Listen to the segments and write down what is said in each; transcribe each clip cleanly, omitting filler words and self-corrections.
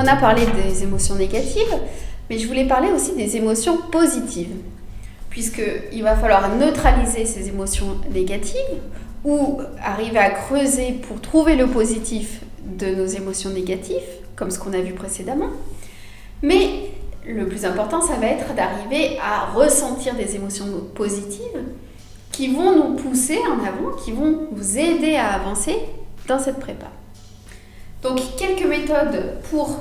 a parlé des émotions négatives, mais je voulais parler aussi des émotions positives, puisqu'il va falloir neutraliser ces émotions négatives ou arriver à creuser pour trouver le positif de nos émotions négatives, comme ce qu'on a vu précédemment. Mais le plus important, ça va être d'arriver à ressentir des émotions positives qui vont nous pousser en avant, qui vont vous aider à avancer dans cette prépa. Donc, quelques méthodes pour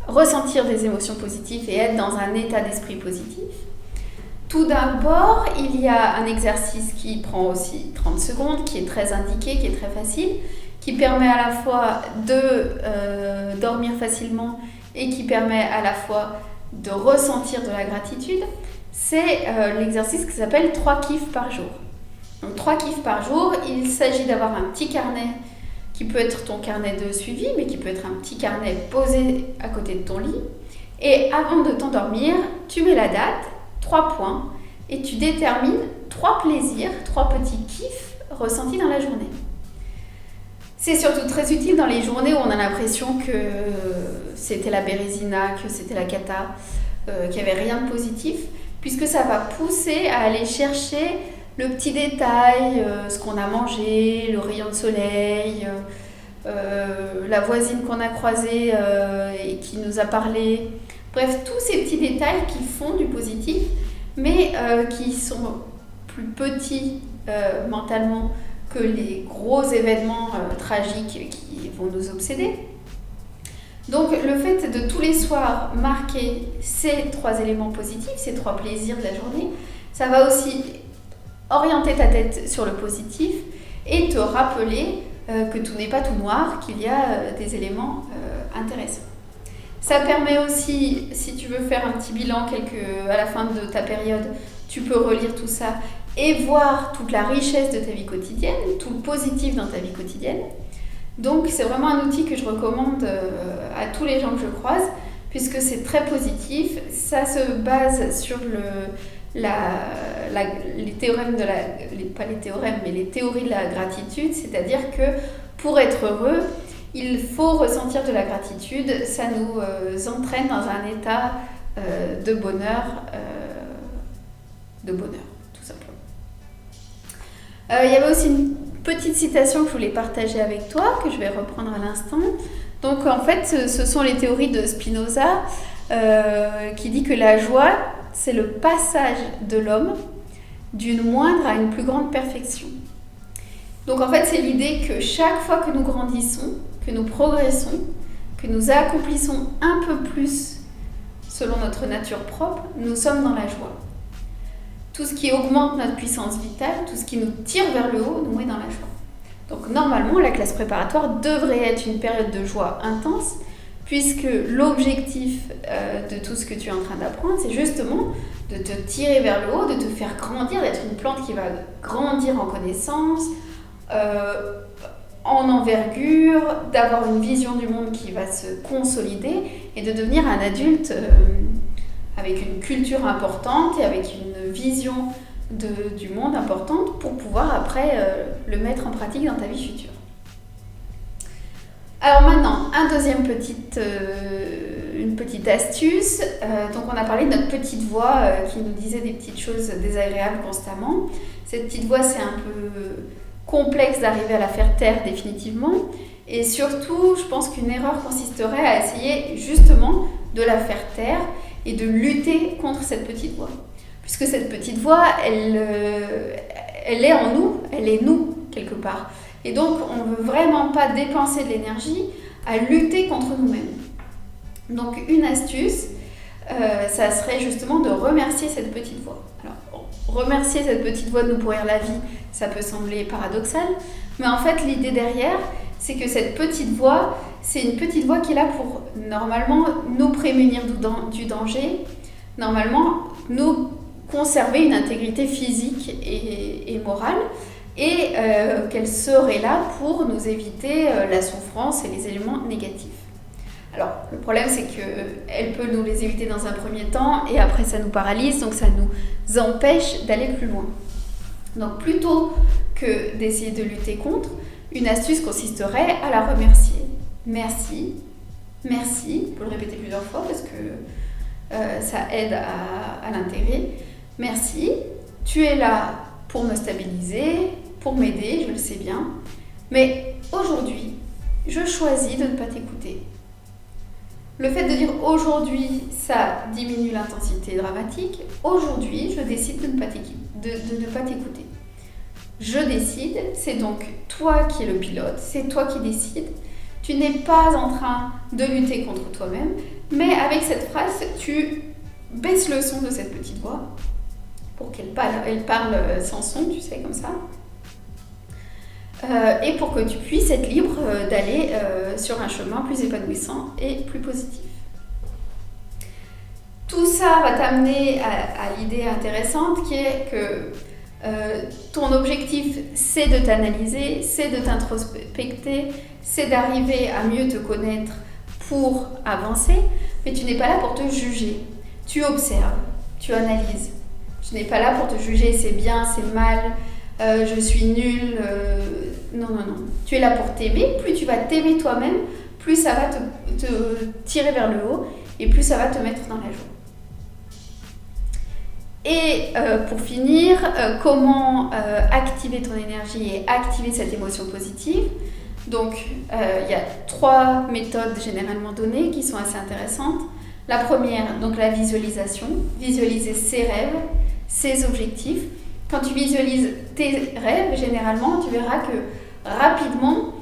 ressentir des émotions positives et être dans un état d'esprit positif. Tout d'abord, il y a un exercice qui prend aussi 30 secondes, qui est très indiqué, qui est très facile, qui permet à la fois de dormir facilement et qui permet à la fois de ressentir de la gratitude. C'est l'exercice qui s'appelle 3 kiffs par jour. Donc 3 kiffs par jour, il s'agit d'avoir un petit carnet qui peut être ton carnet de suivi, mais qui peut être un petit carnet posé à côté de ton lit. Et avant de t'endormir, tu mets la date, 3 points, et tu détermines 3 plaisirs, 3 petits kiffs ressentis dans la journée. C'est surtout très utile dans les journées où on a l'impression que c'était la bérésina, que c'était la cata, qu'il n'y avait rien de positif, puisque ça va pousser à aller chercher le petit détail, ce qu'on a mangé, le rayon de soleil, la voisine qu'on a croisée et qui nous a parlé. Bref, tous ces petits détails qui font du positif, mais qui sont plus petits mentalement que les gros événements tragiques qui vont nous obséder. Donc le fait de tous les soirs marquer ces 3 éléments positifs, ces 3 plaisirs de la journée, ça va aussi orienter ta tête sur le positif et te rappeler que tout n'est pas tout noir, qu'il y a des éléments intéressants. Ça permet aussi, si tu veux faire un petit bilan à la fin de ta période, tu peux relire tout ça et voir toute la richesse de ta vie quotidienne, tout le positif dans ta vie quotidienne. Donc c'est vraiment un outil que je recommande à tous les gens que je croise, puisque c'est très positif. Ça se base sur les théorèmes les théories de la gratitude, c'est-à-dire que pour être heureux, il faut ressentir de la gratitude. Ça nous entraîne dans un état de bonheur, tout simplement. Il y avait aussi une petite citation que je voulais partager avec toi, que je vais reprendre à l'instant. Donc en fait, ce sont les théories de Spinoza qui dit que la joie, c'est le passage de l'homme d'une moindre à une plus grande perfection. Donc en fait, c'est l'idée que chaque fois que nous grandissons, que nous progressons, que nous accomplissons un peu plus selon notre nature propre, nous sommes dans la joie. Tout ce qui augmente notre puissance vitale, tout ce qui nous tire vers le haut, nous met dans la joie. Donc normalement, la classe préparatoire devrait être une période de joie intense, puisque l'objectif de tout ce que tu es en train d'apprendre, c'est justement de te tirer vers le haut, de te faire grandir, d'être une plante qui va grandir en connaissance, en envergure, d'avoir une vision du monde qui va se consolider et de devenir un adulte avec une culture importante et avec une vision du monde importante pour pouvoir après le mettre en pratique dans ta vie future. Alors maintenant, une petite astuce. Donc on a parlé de notre petite voix qui nous disait des petites choses désagréables constamment. Cette petite voix, c'est un peu complexe d'arriver à la faire taire définitivement. Et surtout, je pense qu'une erreur consisterait à essayer justement de la faire taire et de lutter contre cette petite voix. Puisque cette petite voix, elle est en nous, elle est nous quelque part. Et donc, on ne veut vraiment pas dépenser de l'énergie à lutter contre nous-mêmes. Donc, une astuce, ça serait justement de remercier cette petite voix. Alors, remercier cette petite voix de nous pourrir la vie, ça peut sembler paradoxal, mais en fait, l'idée derrière, c'est que cette petite voix, c'est une petite voix qui est là pour, normalement, nous prémunir du danger, normalement, nous conserver une intégrité physique et morale, et qu'elle serait là pour nous éviter la souffrance et les éléments négatifs. Alors, le problème, c'est qu'elle peut nous les éviter dans un premier temps, et après, ça nous paralyse, donc ça nous empêche d'aller plus loin. Donc, plutôt que d'essayer de lutter contre, une astuce consisterait à la remercier. Merci merci, il faut le répéter plusieurs fois parce que ça aide à l'intégrer. Merci, tu es là pour me stabiliser, pour m'aider, je le sais bien. Mais aujourd'hui, je choisis de ne pas t'écouter. Le fait de dire aujourd'hui, ça diminue l'intensité dramatique. Aujourd'hui, je décide de ne pas t'écouter. Je décide, c'est donc toi qui es le pilote, c'est toi qui décides. Tu n'es pas en train de lutter contre toi-même, mais avec cette phrase, tu baisses le son de cette petite voix pour qu'elle parle sans son, tu sais, comme ça. Et pour que tu puisses être libre d'aller sur un chemin plus épanouissant et plus positif. Tout ça va t'amener à l'idée intéressante qui est que ton objectif, c'est de t'analyser, c'est de t'introspecter, c'est d'arriver à mieux te connaître pour avancer, mais tu n'es pas là pour te juger. Tu observes, tu analyses. Tu n'es pas là pour te juger, c'est bien, c'est mal, je suis nulle. Non. Tu es là pour t'aimer. Plus tu vas t'aimer toi-même, plus ça va te tirer vers le haut et plus ça va te mettre dans la joie. Et pour finir, comment activer ton énergie et activer cette émotion positive. Donc, il y a 3 méthodes généralement données qui sont assez intéressantes. La première, donc la visualisation. Visualiser ses rêves, ses objectifs. Quand tu visualises tes rêves, généralement, tu verras que rapidement,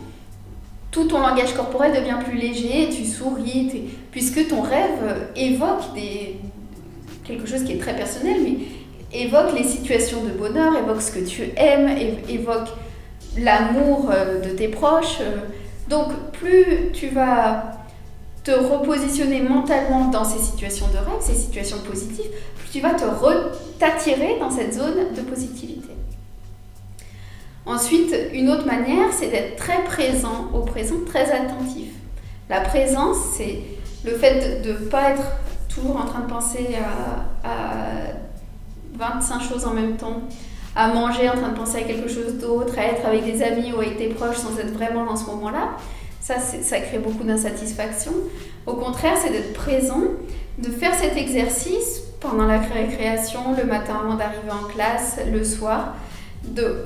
tout ton langage corporel devient plus léger, tu souris, puisque ton rêve évoque quelque chose qui est très personnel, mais évoque les situations de bonheur, évoque ce que tu aimes, évoque l'amour de tes proches. Donc, plus tu vas te repositionner mentalement dans ces situations de rêve, ces situations positives, plus tu vas t'attirer dans cette zone de positivité. Ensuite, une autre manière, c'est d'être très présent au présent, très attentif. La présence, c'est le fait de ne pas être toujours en train de penser à 25 choses en même temps, à manger en train de penser à quelque chose d'autre, à être avec des amis ou avec tes proches sans être vraiment dans ce moment-là. Ça crée beaucoup d'insatisfaction. Au contraire, c'est d'être présent, de faire cet exercice pendant la récréation, le matin avant d'arriver en classe, le soir.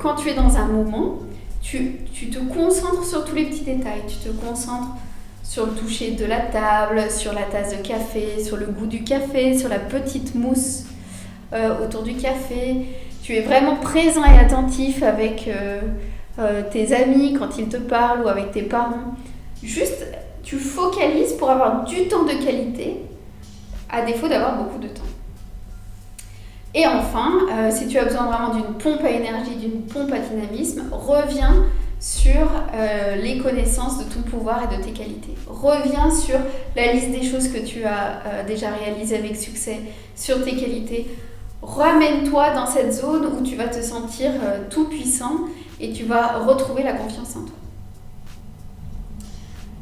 Quand tu es dans un moment, tu te concentres sur tous les petits détails. Tu te concentres sur le toucher de la table, sur la tasse de café, sur le goût du café, sur la petite mousse autour du café. Tu es vraiment présent et attentif avec tes amis quand ils te parlent ou avec tes parents. Juste, tu focalises pour avoir du temps de qualité, à défaut d'avoir beaucoup de temps. Et enfin, si tu as besoin vraiment d'une pompe à énergie, d'une pompe à dynamisme, reviens sur les connaissances de ton pouvoir et de tes qualités. Reviens sur la liste des choses que tu as déjà réalisées avec succès, sur tes qualités. Ramène-toi dans cette zone où tu vas te sentir tout puissant et tu vas retrouver la confiance en toi.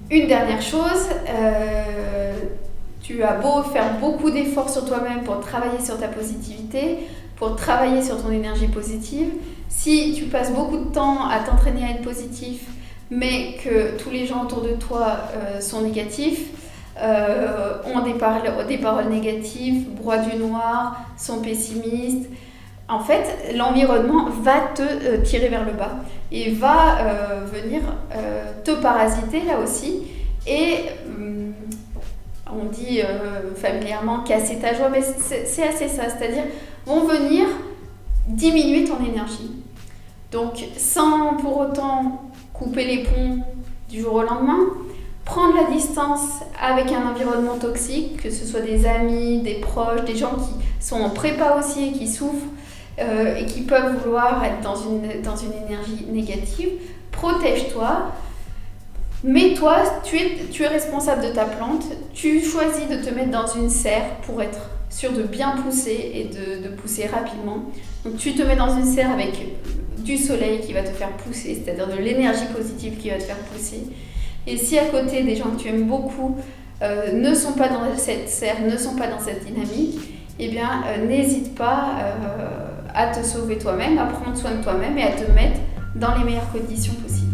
Une dernière chose, tu as beau faire beaucoup d'efforts sur toi-même pour travailler sur ta positivité, pour travailler sur ton énergie positive. Si tu passes beaucoup de temps à t'entraîner à être positif, mais que tous les gens autour de toi sont négatifs, ont des paroles négatives, broient du noir, sont pessimistes, en fait, l'environnement va te tirer vers le bas et va venir te parasiter là aussi. Et on dit familièrement casser ta joie, mais c'est assez ça, c'est-à-dire vont venir diminuer ton énergie. Donc sans pour autant couper les ponts du jour au lendemain, prendre la distance avec un environnement toxique, que ce soit des amis, des proches, des gens qui sont en prépa aussi et qui souffrent et qui peuvent vouloir être dans une énergie négative. Protège-toi, mets-toi, tu es responsable de ta plante, tu choisis de te mettre dans une serre pour être sûr de bien pousser et de pousser rapidement. Donc tu te mets dans une serre avec du soleil qui va te faire pousser, c'est-à-dire de l'énergie positive qui va te faire pousser. Et si à côté des gens que tu aimes beaucoup ne sont pas dans cette serre, ne sont pas dans cette dynamique, eh bien n'hésite pas à te sauver toi-même, à prendre soin de toi-même et à te mettre dans les meilleures conditions possibles.